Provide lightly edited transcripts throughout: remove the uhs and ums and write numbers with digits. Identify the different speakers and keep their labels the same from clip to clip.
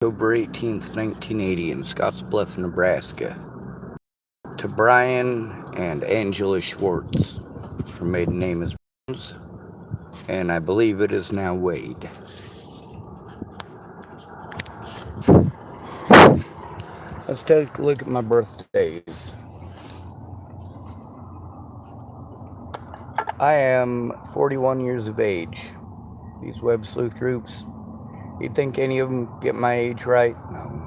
Speaker 1: October 18th, 1980 in Scottsbluff, Nebraska. To Brian and Angela Schwartz. Her maiden name is Burns, and I believe it is now Wade. Let's take a look at my birthdays. I am 41 years of age. These web sleuth groups, you'd think any of them get my age right? No.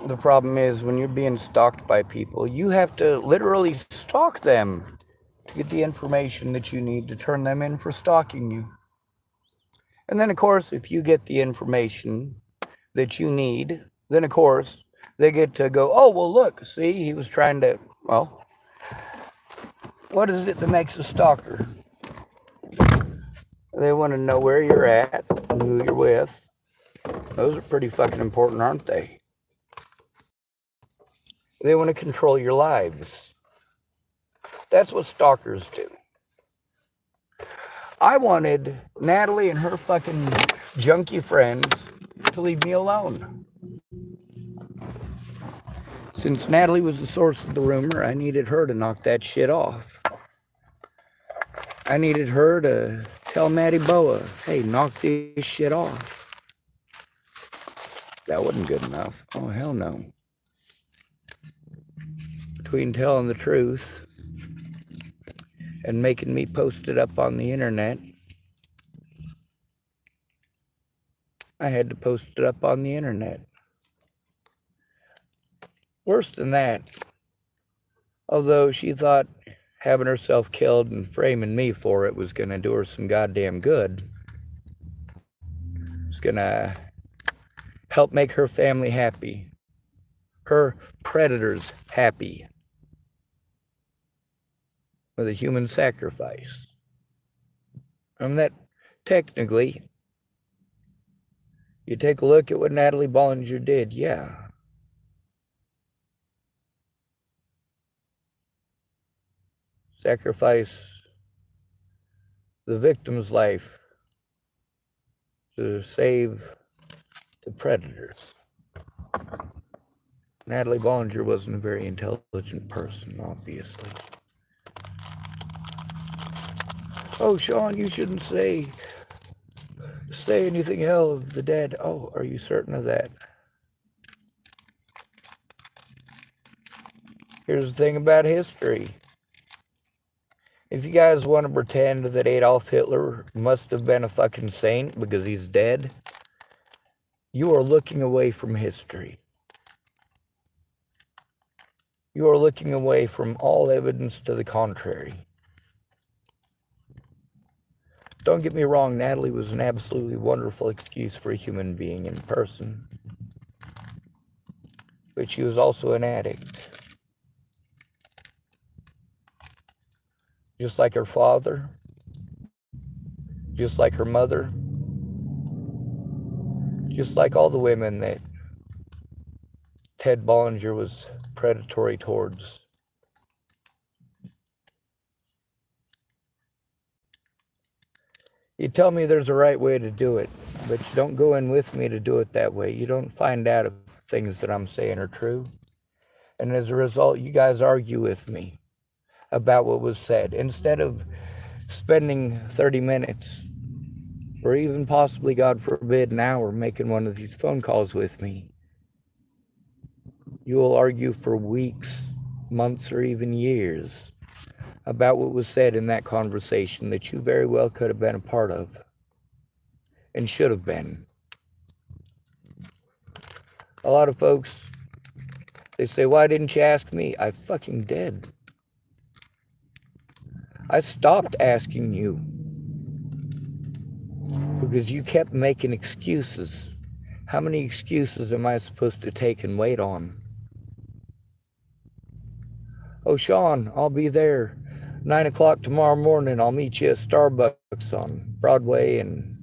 Speaker 1: The problem is when you're being stalked by people, you have to literally stalk them to get the information that you need to turn them in for stalking you. And then, of course, if you get the information that you need, then, of course, they get to go, oh, well, look, see, he was trying to, well, what is it that makes a stalker? They want to know where you're at, who you're with. Those are pretty fucking important, aren't they? They want to control your lives. That's what stalkers do. I wanted Natalie and her fucking junkie friends to leave me alone. Since Natalie was the source of the rumor, I needed her to knock that shit off. I needed her to tell Matty Boa, hey, knock this shit off. That wasn't good enough. Oh, hell no. Between telling the truth and making me post it up on the internet, I had to post it up on the internet. Worse than that, although she thought having herself killed and framing me for it was going to do her some goddamn good, it's going to help make her family happy, her predators happy, with a human sacrifice. And that technically, you take a look at what Natalie Bollinger did, yeah. Sacrifice the victim's life to save the predators. Natalie Bollinger wasn't a very intelligent person, obviously. Oh, Sean, you shouldn't say anything ill of the dead. Oh, are you certain of that? Here's the thing about history. If you guys want to pretend that Adolf Hitler must have been a fucking saint because he's dead, you are looking away from history. You are looking away from all evidence to the contrary. Don't get me wrong, Natalie was an absolutely wonderful excuse for a human being in person. But she was also an addict. Just like her father, just like her mother, just like all the women that Ted Bollinger was predatory towards. You tell me there's a right way to do it, but you don't go in with me to do it that way. You don't find out if things that I'm saying are true. And as a result, you guys argue with me about what was said. Instead of spending 30 minutes, or even possibly, God forbid, an hour making one of these phone calls with me, you will argue for weeks, months, or even years about what was said in that conversation that you very well could have been a part of and should have been. A lot of folks, they say, why didn't you ask me? I fucking did. I stopped asking you because you kept making excuses. How many excuses am I supposed to take and wait on? Oh, Sean, I'll be there 9 o'clock tomorrow morning. I'll meet you at Starbucks on Broadway and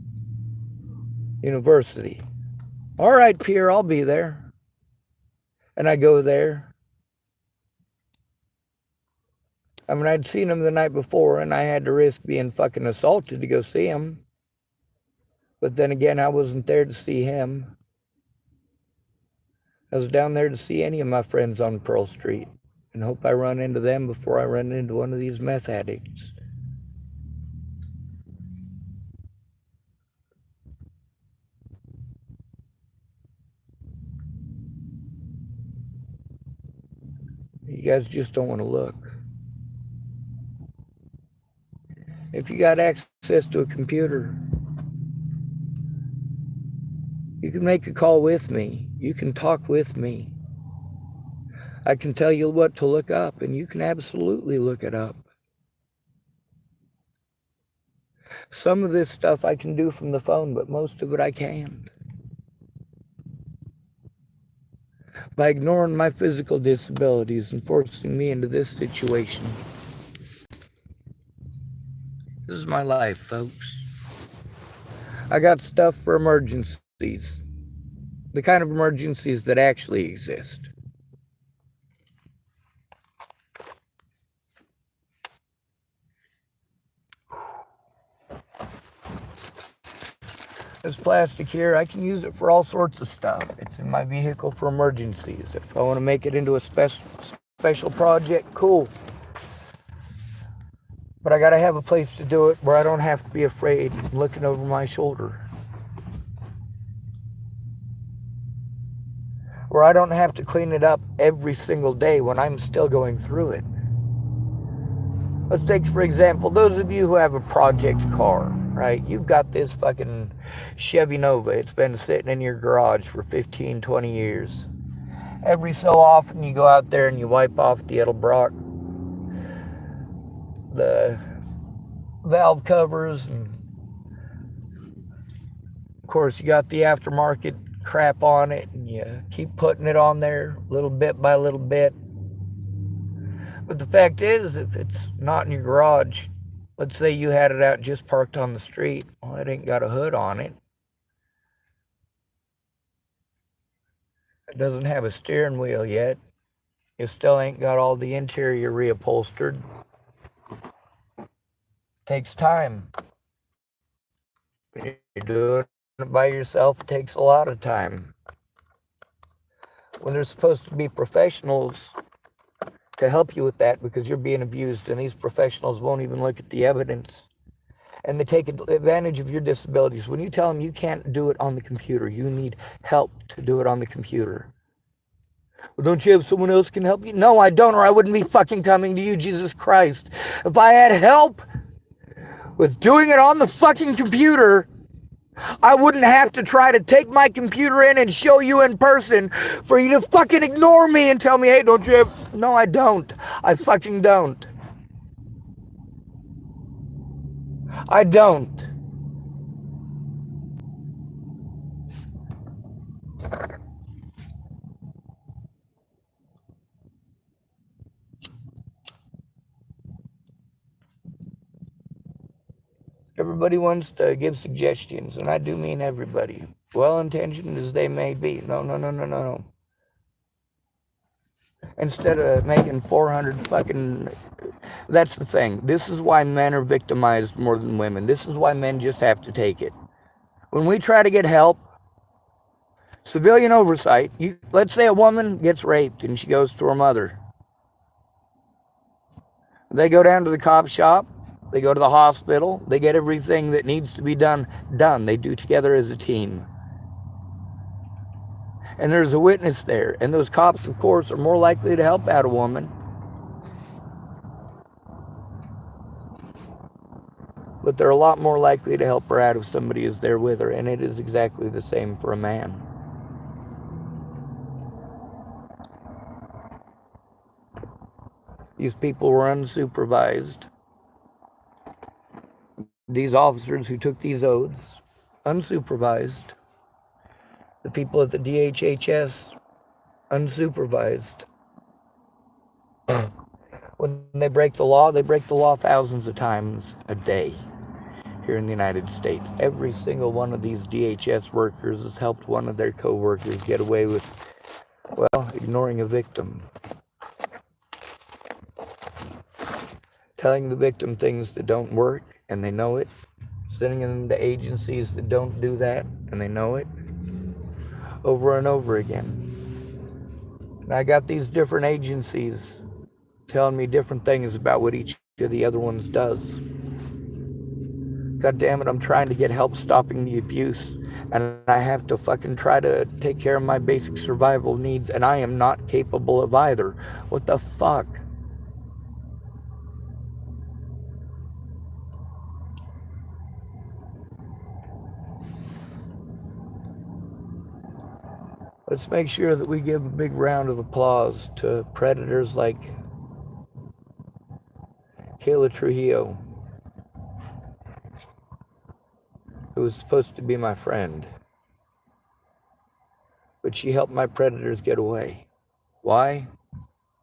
Speaker 1: University. All right, Pierre, I'll be there. And I go there. I mean, I'd seen him the night before, and I had to risk being fucking assaulted to go see him. But then again, I wasn't there to see him. I was down there to see any of my friends on Pearl Street and hope I run into them before I run into one of these meth addicts. You guys just don't want to look. If you got access to a computer, you can make a call with me. You can talk with me. I can tell you what to look up, and you can absolutely look it up. Some of this stuff I can do from the phone, but most of it I can't. By ignoring my physical disabilities and forcing me into this situation. This is my life, folks. I got stuff for emergencies. The kind of emergencies that actually exist. This plastic here, I can use it for all sorts of stuff. It's in my vehicle for emergencies. If I want to make it into a special project, cool. But I got to have a place to do it where I don't have to be afraid looking over my shoulder. Where I don't have to clean it up every single day when I'm still going through it. Let's take, for example, those of you who have a project car, right? You've got this fucking Chevy Nova. It's been sitting in your garage for 15, 20 years. Every so often you go out there and you wipe off the Edelbrock, the valve covers, and of course you got the aftermarket crap on it, and you keep putting it on there little bit by little bit. But the fact is, if it's not in your garage, let's say you had it out just parked on the street, well, it ain't got a hood on it. It doesn't have a steering wheel yet. You still ain't got all the interior reupholstered. Takes time. You're doing it by yourself, it takes a lot of time. When there's supposed to be professionals to help you with that because you're being abused, and these professionals won't even look at the evidence, and they take advantage of your disabilities. When you tell them you can't do it on the computer, you need help to do it on the computer. Well, don't you have someone else can help you? No, I don't, or I wouldn't be fucking coming to you, Jesus Christ. If I had help with doing it on the fucking computer, I wouldn't have to try to take my computer in and show you in person for you to fucking ignore me and tell me, hey, don't you have... No, I don't. I fucking don't. I don't. Everybody wants to give suggestions, and I do mean everybody. Well-intentioned as they may be. No. Instead of making 400 fucking... That's the thing. This is why men are victimized more than women. This is why men just have to take it. When we try to get help, civilian oversight, let's say a woman gets raped and she goes to her mother. They go down to the cop shop. They go to the hospital. They get everything that needs to be done. They do together as a team. And there's a witness there. And those cops, of course, are more likely to help out a woman. But they're a lot more likely to help her out if somebody is there with her. And it is exactly the same for a man. These people were unsupervised. These officers who took these oaths, unsupervised. The people at the DHHS, unsupervised. When they break the law thousands of times a day. here in the United States. Every single one of these DHS workers has helped one of their co-workers get away with, well, ignoring a victim. Telling the victim things that don't work, and they know it. Sending them to agencies that don't do that, and they know it. Over and over again. And I got these different agencies telling me different things about what each of the other ones does. God damn it, I'm trying to get help stopping the abuse, and I have to fucking try to take care of my basic survival needs, and I am not capable of either. What the fuck? Let's make sure that we give a big round of applause to predators like Kayla Trujillo, who was supposed to be my friend. But she helped my predators get away. Why?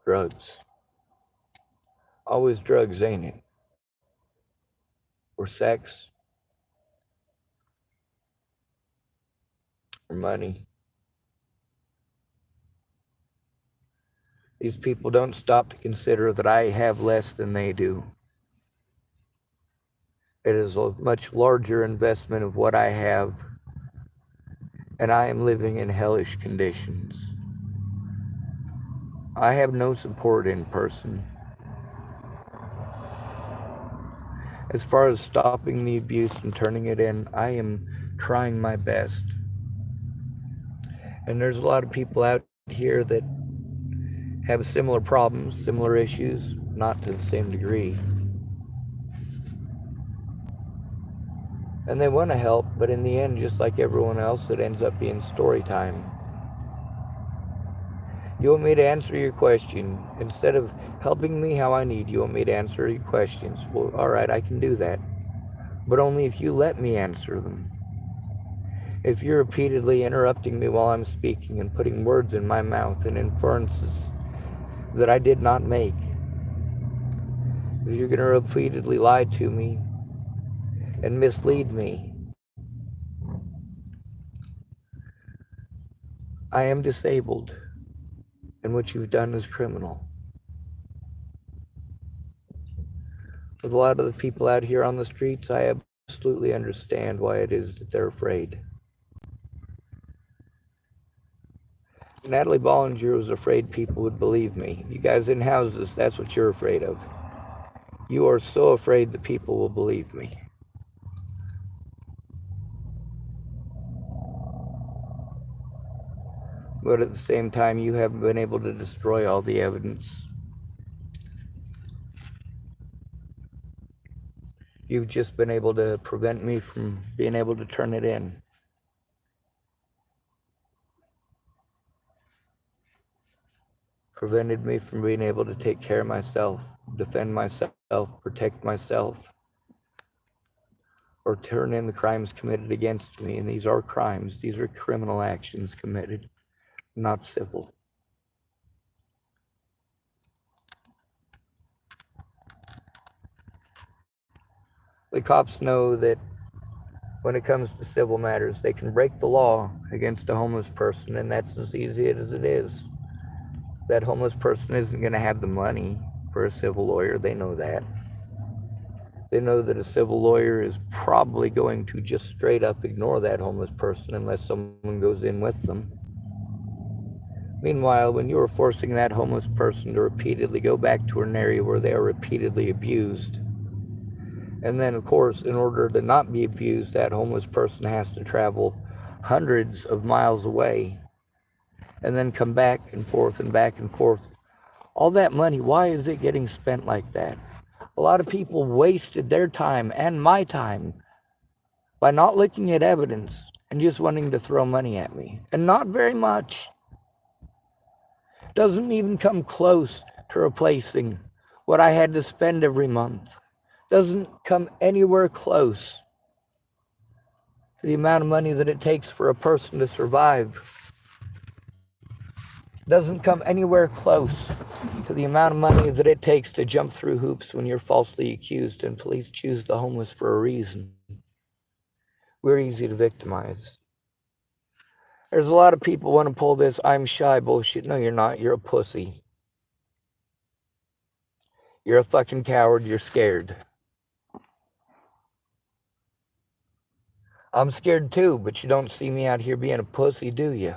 Speaker 1: Drugs. Always drugs, ain't it? Or sex. Or money. These people don't stop to consider that I have less than they do. It is a much larger investment of what I have, and I am living in hellish conditions. I have no support in person. As far as stopping the abuse and turning it in, I am trying my best. And there's a lot of people out here that have similar problems, similar issues, not to the same degree. And they want to help, but in the end, just like everyone else, it ends up being story time. You want me to answer your question. Instead of helping me how I need, you want me to answer your questions. Well, all right, I can do that. But only if you let me answer them. If you're repeatedly interrupting me while I'm speaking and putting words in my mouth and inferences that I did not make, if you're going to repeatedly lie to me and mislead me, I am disabled, and what you've done is criminal. With a lot of the people out here on the streets, I absolutely understand why it is that they're afraid. Natalie Bollinger was afraid people would believe me. You guys in houses, that's what you're afraid of. You are so afraid that people will believe me. But at the same time, you haven't been able to destroy all the evidence. You've just been able to prevent me from being able to turn it in. Prevented me from being able to take care of myself, defend myself, protect myself, or turn in the crimes committed against me. And these are crimes. These are criminal actions committed, not civil. The cops know that when it comes to civil matters, they can break the law against a homeless person, and that's as easy as it is. That homeless person isn't going to have the money for a civil lawyer. They know that. They know that a civil lawyer is probably going to just straight up ignore that homeless person unless someone goes in with them. Meanwhile, when you are forcing that homeless person to repeatedly go back to an area where they are repeatedly abused, and then, of course, in order to not be abused, that homeless person has to travel hundreds of miles away and then come back and forth and back and forth. All that money, why is it getting spent like that? A lot of people wasted their time and my time by not looking at evidence and just wanting to throw money at me. And not very much. Doesn't even come close to replacing what I had to spend every month. Doesn't come anywhere close to the amount of money that it takes for a person to survive. Doesn't come anywhere close to the amount of money that it takes to jump through hoops when you're falsely accused, and police choose the homeless for a reason. We're easy to victimize. There's a lot of people want to pull this I'm shy bullshit. No, you're not. You're a pussy. You're a fucking coward. You're scared. I'm scared too, but you don't see me out here being a pussy, do you?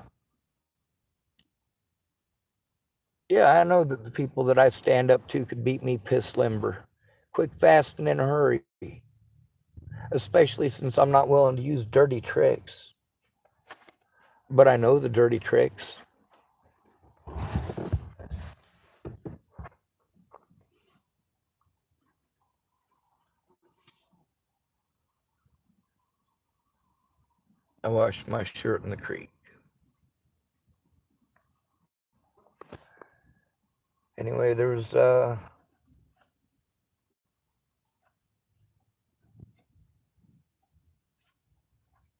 Speaker 1: Yeah, I know that the people that I stand up to could beat me piss limber. Quick, fast, and in a hurry. Especially since I'm not willing to use dirty tricks. But I know the dirty tricks. I washed my shirt in the creek. Anyway, there's a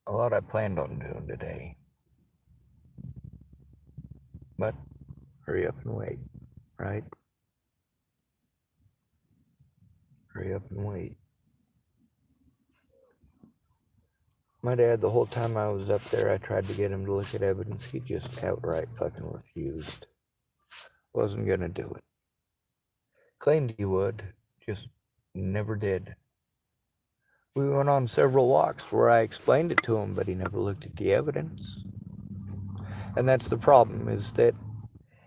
Speaker 1: lot I planned on doing today. But hurry up and wait, right? Hurry up and wait. My dad, the whole time I was up there, I tried to get him to look at evidence. He just outright fucking refused. Wasn't gonna do it. Claimed he would, just never did. We went on several walks where I explained it to him, but he never looked at the evidence. And that's the problem, is that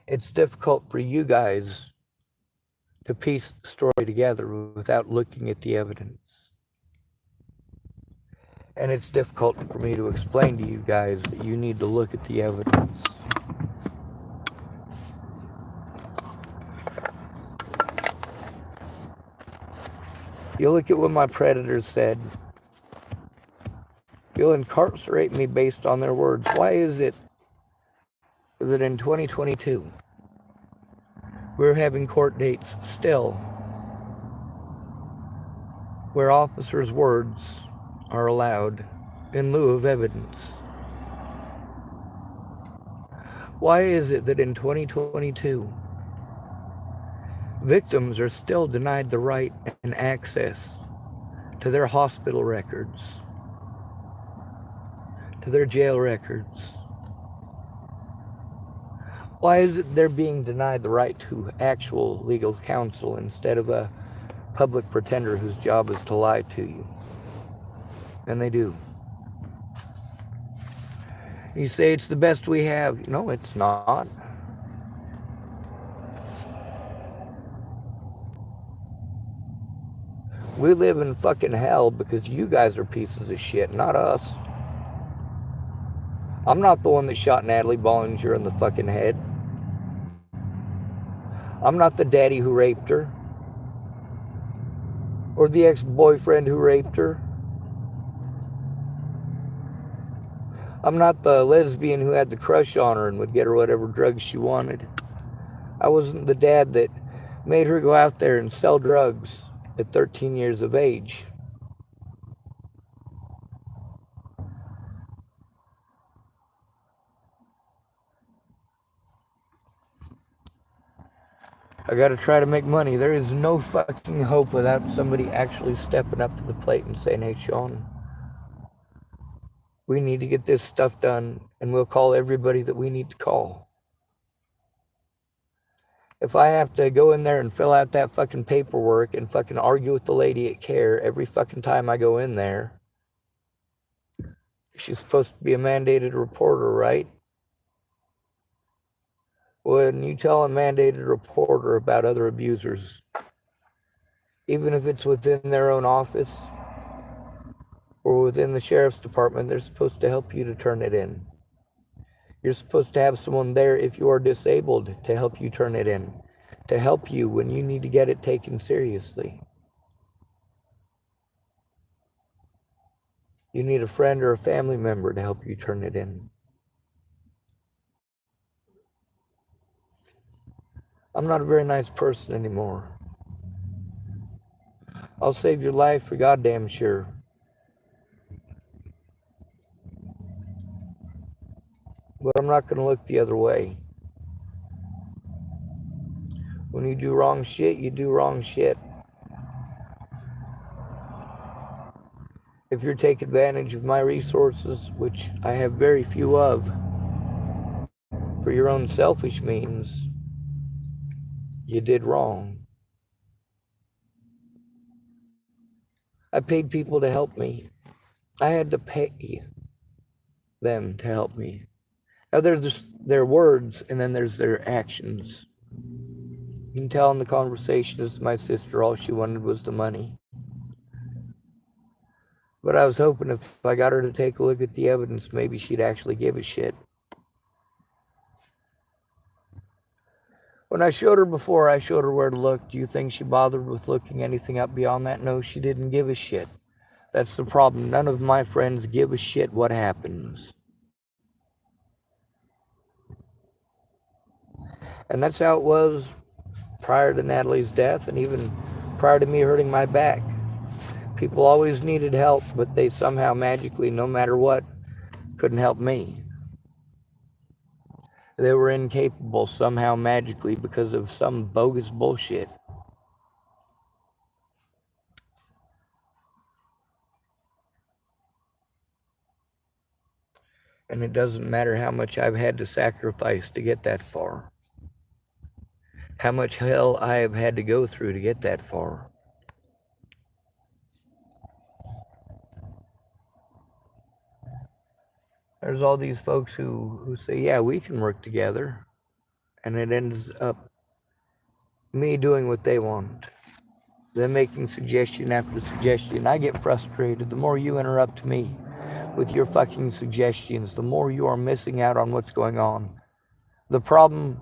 Speaker 1: it's difficult for you guys to piece the story together without looking at the evidence. And it's difficult for me to explain to you guys that you need to look at the evidence. You look at what my predators said. You'll incarcerate me based on their words. Why is it that in 2022, we're having court dates still where officers' words are allowed in lieu of evidence? Why is it that in 2022, victims are still denied the right and access to their hospital records, to their jail records? Why is it they're being denied the right to actual legal counsel instead of a public pretender whose job is to lie to you? And they do. You say it's the best we have. No, it's not. We live in fucking hell because you guys are pieces of shit, not us. I'm not the one that shot Natalie Bollinger in the fucking head. I'm not the daddy who raped her. Or the ex-boyfriend who raped her. I'm not the lesbian who had the crush on her and would get her whatever drugs she wanted. I wasn't the dad that made her go out there and sell drugs at 13 years of age. I gotta try to make money. There is no fucking hope without somebody actually stepping up to the plate and saying, hey, Sean, we need to get this stuff done, and we'll call everybody that we need to call. If I have to go in there and fill out that fucking paperwork and fucking argue with the lady at CARE every fucking time I go in there, she's supposed to be a mandated reporter, right? When you tell a mandated reporter about other abusers, even if it's within their own office or within the sheriff's department, they're supposed to help you to turn it in. You're supposed to have someone there if you are disabled to help you turn it in, to help you when you need to get it taken seriously. You need a friend or a family member to help you turn it in. I'm not a very nice person anymore. I'll save your life for goddamn sure. But I'm not going to look the other way. When you do wrong shit, you do wrong shit. if you take advantage of my resources, which I have very few of, for your own selfish means, you did wrong. I paid people to help me. I had to pay them to help me. Now there's their words and then there's their actions. You can tell in the conversations with my sister all she wanted was the money. But I was hoping if I got her to take a look at the evidence, maybe she'd actually give a shit. When I showed her before, I showed her where to look. Do you think she bothered with looking anything up beyond that? No, she didn't give a shit. That's the problem. None of my friends give a shit what happens. And that's how it was prior to Natalie's death and even prior to me hurting my back. People always needed help, but they somehow magically, no matter what, couldn't help me. They were incapable somehow magically because of some bogus bullshit. And it doesn't matter how much I've had to sacrifice to get that far. How much hell I have had to go through to get that far. There's all these folks who say, yeah, we can work together. And it ends up me doing what they want. Them making suggestion after suggestion. I get frustrated. The more you interrupt me with your fucking suggestions, the more you are missing out on what's going on. The problem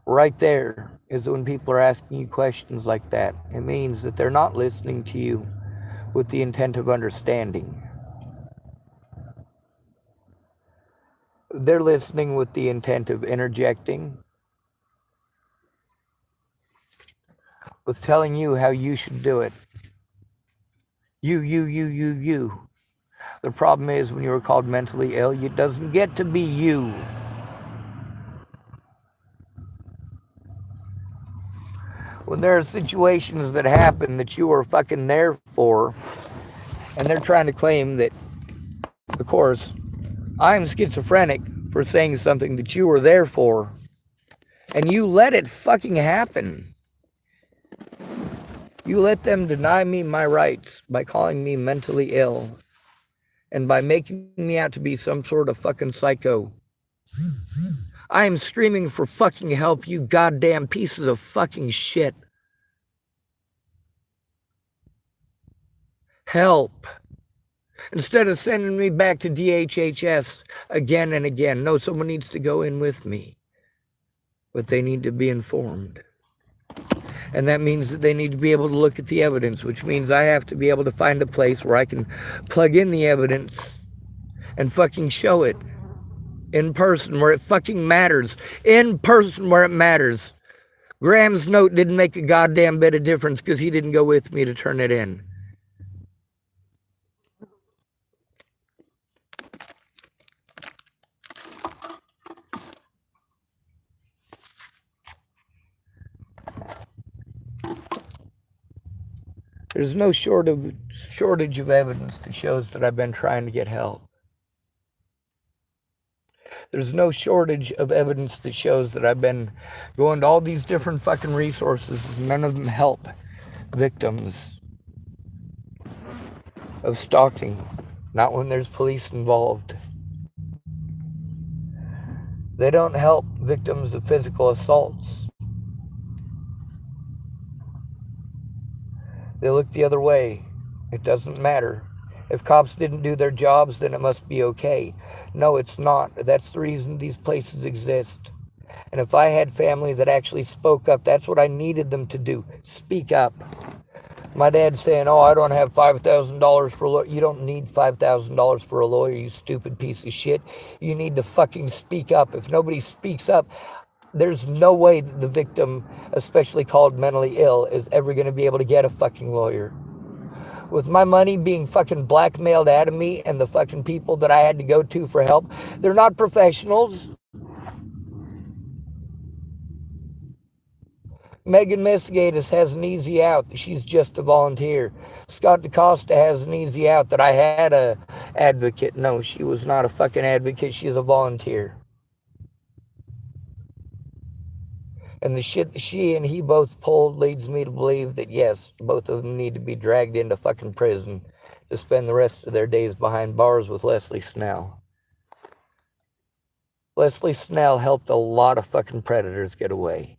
Speaker 1: right there is when people are asking you questions like that, it means that they're not listening to you with the intent of understanding. They're listening with the intent of interjecting, with telling you how you should do it. You. The problem is when you are called mentally ill, it doesn't get to be you. When there are situations that happen that you are fucking there for, and they're trying to claim that, of course, I'm schizophrenic for saying something that you were there for, and you let it fucking happen. You let them deny me my rights by calling me mentally ill and by making me out to be some sort of fucking psycho. I am screaming for fucking help, you goddamn pieces of fucking shit. Help. Instead of sending me back to DHHS again and again. No, someone needs to go in with me. But they need to be informed. And that means that they need to be able to look at the evidence, which means I have to be able to find a place where I can plug in the evidence and fucking show it in person where it fucking matters. In person where it matters. Graham's note didn't make a goddamn bit of difference because he didn't go with me to turn it in. There's no shortage of evidence that shows that I've been trying to get help. There's no shortage of evidence that shows that I've been going to all these different fucking resources. None of them help victims of stalking. Not when there's police involved. They don't help victims of physical assaults. They look the other way. It doesn't matter. If cops didn't do their jobs, then it must be okay. No, it's not. That's the reason these places exist. And if I had family that actually spoke up, that's what I needed them to do. Speak up. My dad's saying, oh, I don't have $5,000 for a lawyer. You don't need $5,000 for a lawyer, you stupid piece of shit. You need to fucking speak up. If nobody speaks up, there's no way that the victim, especially called mentally ill, is ever going to be able to get a fucking lawyer. With my money being fucking blackmailed out of me and the fucking people that I had to go to for help, they're not professionals. Megan Mestigatus has an easy out. She's just a volunteer. Scott DaCosta has an easy out that I had a advocate. No, she was not a fucking advocate. She's a volunteer. And the shit that she and he both pulled leads me to believe that, yes, both of them need to be dragged into fucking prison to spend the rest of their days behind bars with Leslie Snell. Leslie Snell helped a lot of fucking predators get away.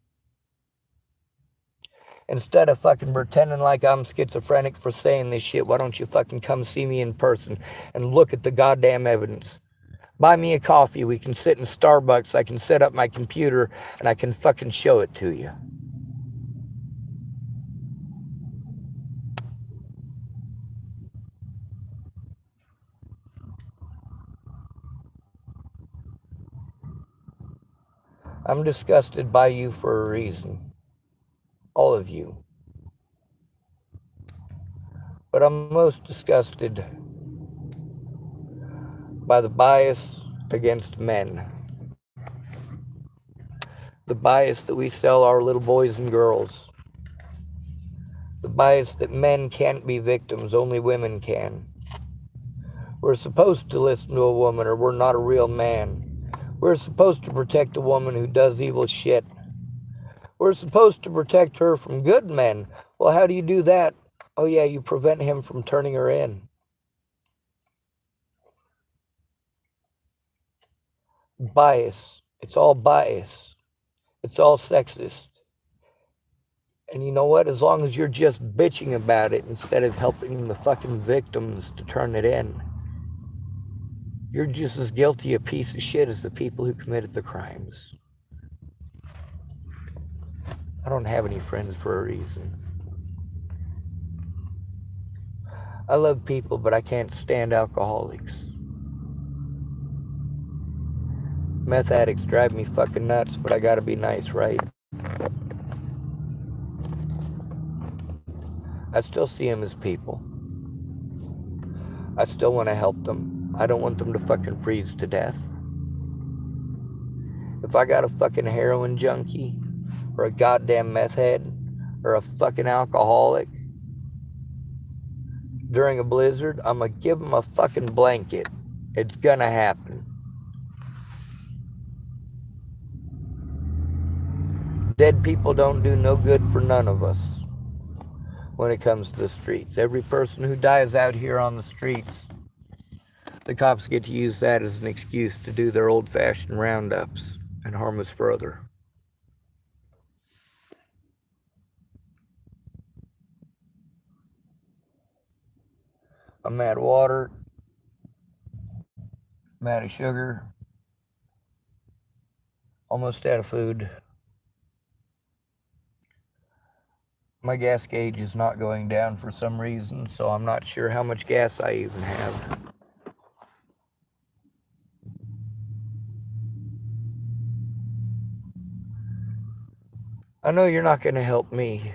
Speaker 1: Instead of fucking pretending like I'm schizophrenic for saying this shit, why don't you fucking come see me in person and look at the goddamn evidence? Buy me a coffee. We can sit in Starbucks. I can set up my computer and I can fucking show it to you. I'm disgusted by you for a reason. All of you. But I'm most disgusted by the bias against men. The bias that we sell our little boys and girls. The bias that men can't be victims, only women can. We're supposed to listen to a woman or we're not a real man. We're supposed to protect a woman who does evil shit. We're supposed to protect her from good men. Well, how do you do that? Oh yeah, you prevent him from turning her in. Bias. It's all bias. It's all sexist. And you know what? As long as you're just bitching about it instead of helping the fucking victims to turn it in, you're just as guilty a piece of shit as the people who committed the crimes. I don't have any friends for a reason. I love people, but I can't stand alcoholics. Meth addicts drive me fucking nuts, but I gotta be nice, right? I still see them as people. I still want to help them. I don't want them to fucking freeze to death. If I got a fucking heroin junkie, or a goddamn meth head, or a fucking alcoholic during a blizzard, I'm gonna give them a fucking blanket. It's gonna happen. Dead people don't do no good for none of us when it comes to the streets. Every person who dies out here on the streets, the cops get to use that as an excuse to do their old-fashioned roundups and harm us further. I'm out of water. I'm out of sugar. Almost out of food. My gas gauge is not going down for some reason, so I'm not sure how much gas I even have. I know you're not going to help me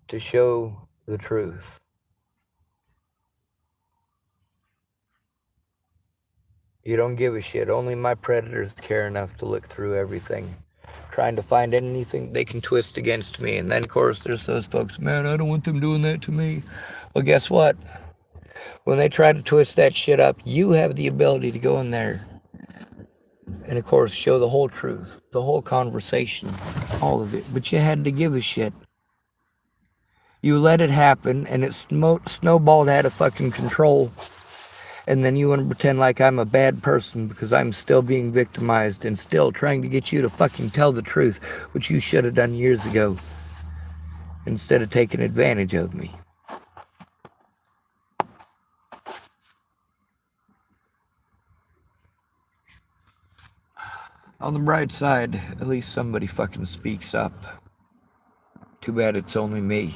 Speaker 1: to show the truth. You don't give a shit. Only my predators care enough to look through everything, trying to find anything they can twist against me. And then, of course, there's those folks, man, I don't want them doing that to me. Well, guess what? When they try to twist that shit up, you have the ability to go in there and, of course, show the whole truth, the whole conversation, all of it. But you had to give a shit. You let it happen, and it snowballed out of fucking control. And then you want to pretend like I'm a bad person because I'm still being victimized and still trying to get you to fucking tell the truth, which you should have done years ago, instead of taking advantage of me. On the bright side, at least somebody fucking speaks up. Too bad it's only me.